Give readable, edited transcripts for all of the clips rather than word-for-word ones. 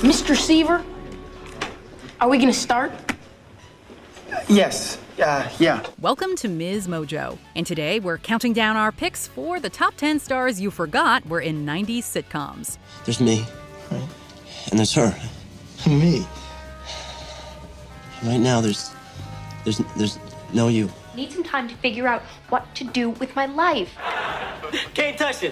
Mr. Seaver, are we gonna start? Yes. Yeah. Welcome to MsMojo, and today we're counting down our picks for the top 10 stars you forgot were in 90s sitcoms. There's me, Right. and there's her. Me. Right now, there's no you. Need some time to figure out what to do with my life. Can't touch it.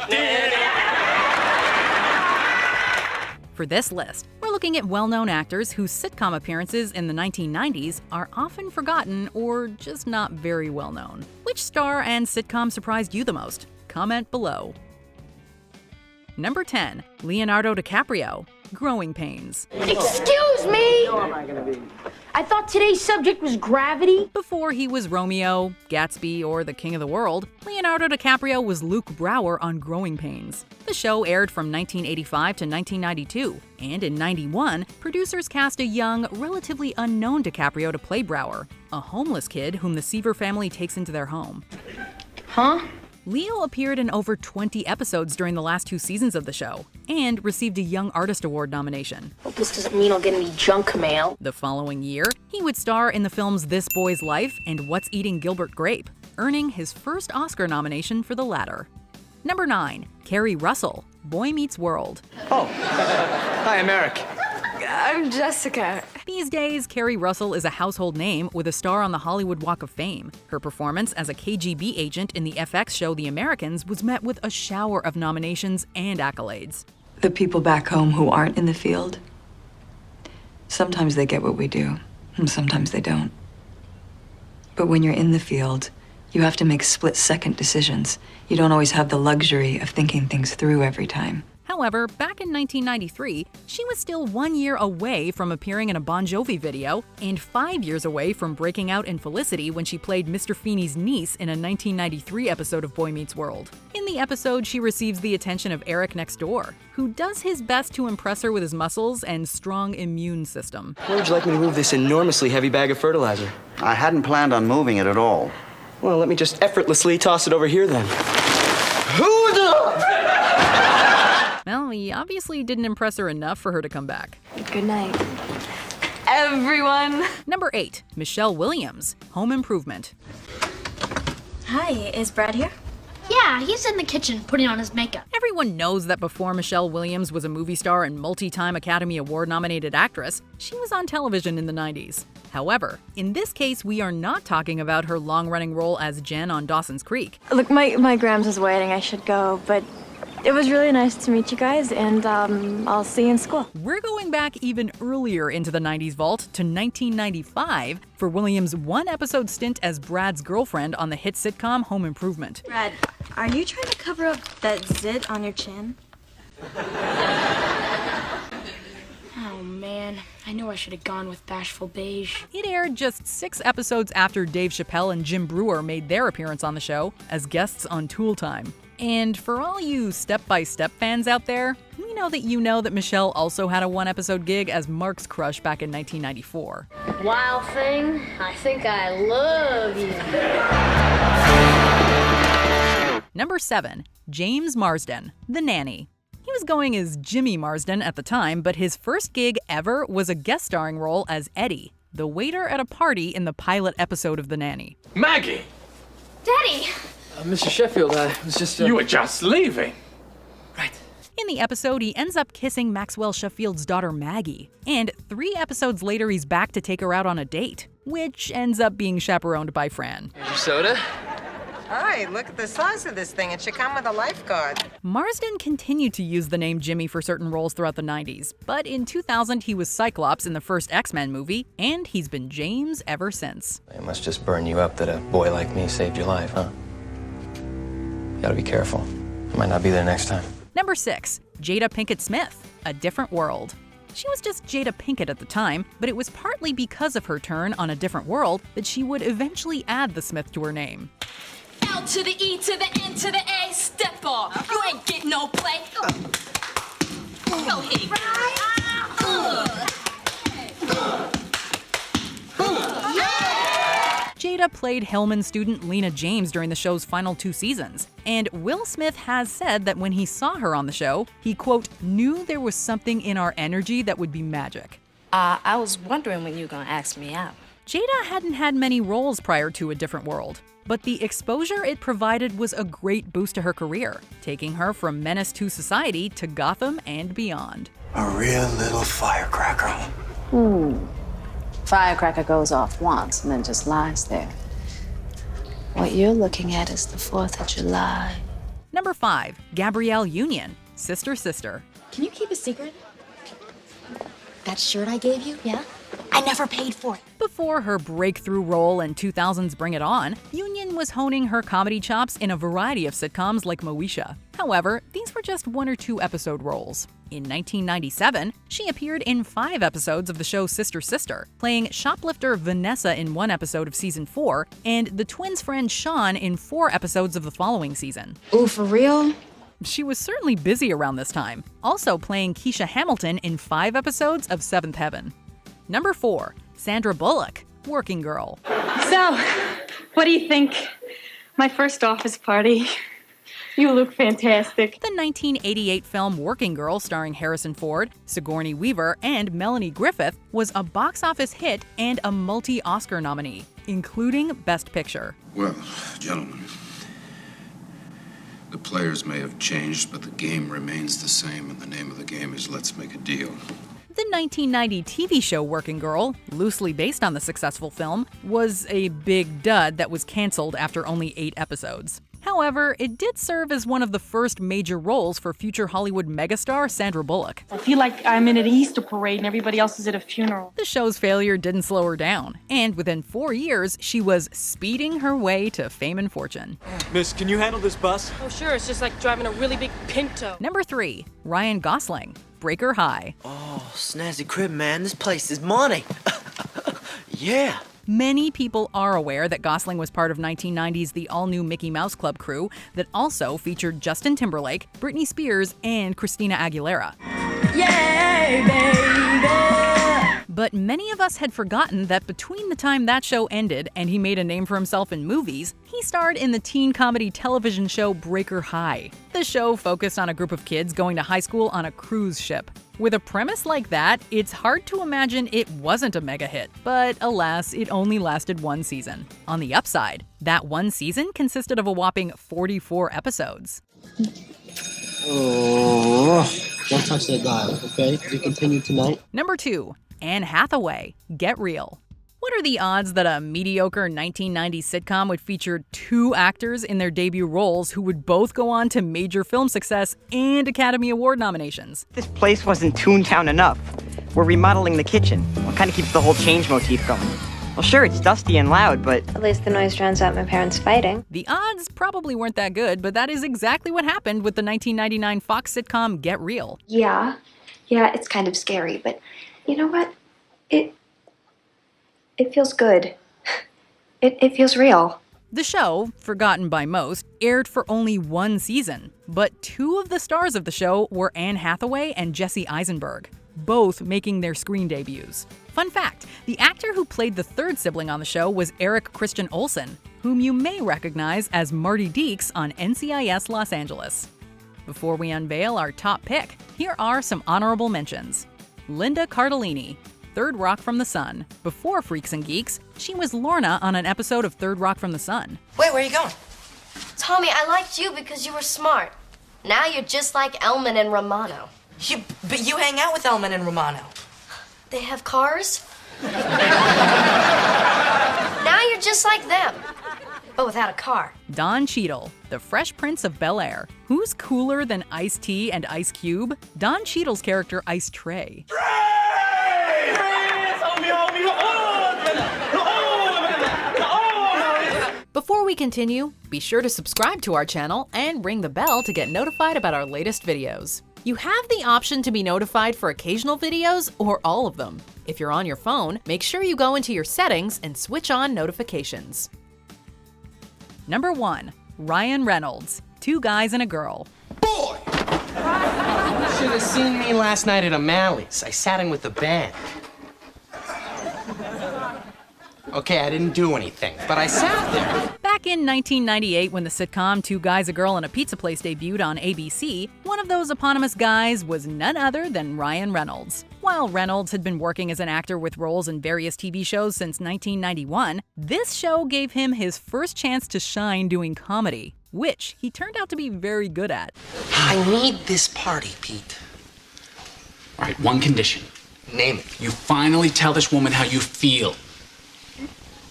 For this list, we're looking at well-known actors whose sitcom appearances in the 1990s are often forgotten or just not very well-known. Which star and sitcom surprised you the most? Comment below. Number 10, Leonardo DiCaprio, Growing Pains. Excuse me! I thought today's subject was gravity. Before he was Romeo, Gatsby, or the King of the World, Leonardo DiCaprio was Luke Brower on Growing Pains. The show aired from 1985 to 1992, and in 91, producers cast a young, relatively unknown DiCaprio to play Brower, a homeless kid whom the Seaver family takes into their home. Huh? Leo appeared in over 20 episodes during the last 2 seasons of the show, and received a Young Artist Award nomination. Hope this doesn't mean I'll get any junk mail. The following year, he would star in the films This Boy's Life and What's Eating Gilbert Grape, earning his first Oscar nomination for the latter. Number 9, Kerry Russell, Boy Meets World. Oh. Hi, I'm Eric. I'm Jessica. These days, Kerry Russell is a household name with a star on the Hollywood Walk of Fame. Her performance as a KGB agent in the FX show The Americans was met with a shower of nominations and accolades. The people back home who aren't in the field, sometimes they get what we do, and sometimes they don't. But when you're in the field, you have to make split-second decisions. You don't always have the luxury of thinking things through every time. However, back in 1993, she was still 1 year away from appearing in a Bon Jovi video and 5 years away from breaking out in Felicity when she played Mr. Feeney's niece in a 1993 episode of Boy Meets World. In the episode, she receives the attention of Eric next door, who does his best to impress her with his muscles and strong immune system. Where would you like me to move this enormously heavy bag of fertilizer? I hadn't planned on moving it at all. Well, let me just effortlessly toss it over here then. Well, he obviously didn't impress her enough for her to come back. Good night, everyone. Number 8, Michelle Williams, Home Improvement. Hi, is Brad here? Yeah, he's in the kitchen putting on his makeup. Everyone knows that before Michelle Williams was a movie star and multi-time Academy Award-nominated actress, she was on television in the 90s. However, in this case, we are not talking about her long-running role as Jen on Dawson's Creek. Look, my Grams is waiting. I should go, but it was really nice to meet you guys, and I'll see you in school. We're going back even earlier into the 90s vault to 1995 for Williams' one-episode stint as Brad's girlfriend on the hit sitcom Home Improvement. Brad, are you trying to cover up that zit on your chin? Oh man, I knew I should have gone with Bashful Beige. It aired just 6 episodes after Dave Chappelle and Jim Breuer made their appearance on the show as guests on Tool Time. And for all you Step-by-Step fans out there, we know that Michelle also had a one-episode gig as Mark's crush back in 1994. Wild thing, I think I love you. Number 7, James Marsden, The Nanny. He was going as Jimmy Marsden at the time, but his first gig ever was a guest starring role as Eddie, the waiter at a party in the pilot episode of The Nanny. Maggie! Daddy! Mr. Sheffield, I was just... You were just leaving. Right. In the episode, he ends up kissing Maxwell Sheffield's daughter Maggie. And 3 episodes later, he's back to take her out on a date, which ends up being chaperoned by Fran. Here's your soda. Hi, look at the size of this thing. It should come with a lifeguard. Marsden continued to use the name Jimmy for certain roles throughout the 90s, but in 2000 he was Cyclops in the first X-Men movie, and he's been James ever since. It must just burn you up that a boy like me saved your life, huh? You gotta be careful. I might not be there next time. Number 6, Jada Pinkett Smith, A Different World. She was just Jada Pinkett at the time, but it was partly because of her turn on A Different World that she would eventually add the Smith to her name. L to the E to the N to the A, step off. You ain't get no play. Go hit it. Jada played Hillman student Lena James during the show's final 2 seasons, and Will Smith has said that when he saw her on the show, he, quote, knew there was something in our energy that would be magic. I was wondering when you were gonna ask me out. Jada hadn't had many roles prior to A Different World, but the exposure it provided was a great boost to her career, taking her from menace to society to Gotham and beyond. A real little firecracker. Firecracker goes off once and then just lies there. What you're looking at is the 4th of July. Number 5, Gabrielle Union, Sister Sister. Can you keep a secret? That shirt I gave you? Yeah? I never paid for it. Before her breakthrough role in 2000's Bring It On, Union was honing her comedy chops in a variety of sitcoms like Moesha. However, these were just 1 or 2 episode roles. In 1997, she appeared in 5 episodes of the show Sister Sister, playing shoplifter Vanessa in 1 episode of season 4, and the twins' friend Sean in 4 episodes of the following season. Ooh, for real? She was certainly busy around this time, also playing Keisha Hamilton in 5 episodes of Seventh Heaven. Number 4, Sandra Bullock, Working Girl. So, what do you think? My first office party. You look fantastic. The 1988 film Working Girl, starring Harrison Ford, Sigourney Weaver, and Melanie Griffith, was a box office hit and a multi-Oscar nominee, including Best Picture. Well, gentlemen, the players may have changed, but the game remains the same, and the name of the game is Let's Make a Deal. The 1990 TV show Working Girl, loosely based on the successful film, was a big dud that was canceled after only 8 episodes. However, it did serve as one of the first major roles for future Hollywood megastar Sandra Bullock. I feel like I'm in an Easter parade and everybody else is at a funeral. The show's failure didn't slow her down, and within 4 years, she was speeding her way to fame and fortune. Miss, can you handle this bus? Oh, sure. It's just like driving a really big Pinto. Number 3, Ryan Gosling, Breaker High. Oh, snazzy crib, man. This place is money. Yeah. Many people are aware that Gosling was part of 1990's The All-New Mickey Mouse Club crew that also featured Justin Timberlake, Britney Spears, and Christina Aguilera. Yay, baby! But many of us had forgotten that between the time that show ended and he made a name for himself in movies, he starred in the teen comedy television show Breaker High. The show focused on a group of kids going to high school on a cruise ship. With a premise like that, it's hard to imagine it wasn't a mega hit, but alas, it only lasted 1 season. On the upside, that 1 season consisted of a whopping 44 episodes. Oh, don't touch that dial, okay? We continue tonight. Number 2, Anne Hathaway, Get Real. What are the odds that a mediocre 1990s sitcom would feature 2 actors in their debut roles who would both go on to major film success and Academy Award nominations? This place wasn't Toontown enough. We're remodeling the kitchen. What kind of keeps the whole change motif going? Well, sure, it's dusty and loud, but... At least the noise drowns out my parents fighting. The odds probably weren't that good, but that is exactly what happened with the 1999 Fox sitcom Get Real. Yeah, it's kind of scary, but you know what? It feels good. It feels real. The show, forgotten by most, aired for only 1 season, but 2 of the stars of the show were Anne Hathaway and Jesse Eisenberg, both making their screen debuts. Fun fact, the actor who played the 3rd sibling on the show was Eric Christian Olsen, whom you may recognize as Marty Deeks on NCIS Los Angeles. Before we unveil our top pick, here are some honorable mentions. Linda Cardellini, Third Rock from the Sun. Before Freaks and Geeks, she was Lorna on an episode of Third Rock from the Sun. Wait, where are you going? Tommy, I liked you because you were smart. Now you're just like Elman and Romano. But you hang out with Elman and Romano. They have cars? Now you're just like them, but without a car. Don Cheadle, the Fresh Prince of Bel-Air. Who's cooler than Ice-T and Ice Cube? Don Cheadle's character Ice Tray. Before we continue, be sure to subscribe to our channel and ring the bell to get notified about our latest videos. You have the option to be notified for occasional videos or all of them. If you're on your phone, make sure you go into your settings and switch on notifications. Number 1, Ryan Reynolds, Two Guys and a Girl. Boy! Should have seen me last night at O'Malley's. I sat in with the band. Okay, I didn't do anything, but I sat there. Back in 1998, when the sitcom Two Guys, a Girl, and a Pizza Place debuted on ABC, one of those eponymous guys was none other than Ryan Reynolds. While Reynolds had been working as an actor with roles in various TV shows since 1991, this show gave him his first chance to shine doing comedy, which he turned out to be very good at. I need this party, Pete. All right, one condition. Name it. You finally tell this woman how you feel.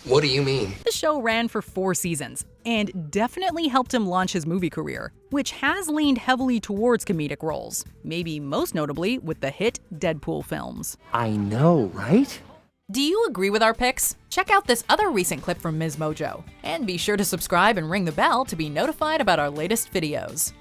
What do you mean? The show ran for 4 seasons and definitely helped him launch his movie career, which has leaned heavily towards comedic roles, maybe most notably with the hit Deadpool films. I know, right? Do you agree with our picks? Check out this other recent clip from MsMojo, and be sure to subscribe and ring the bell to be notified about our latest videos.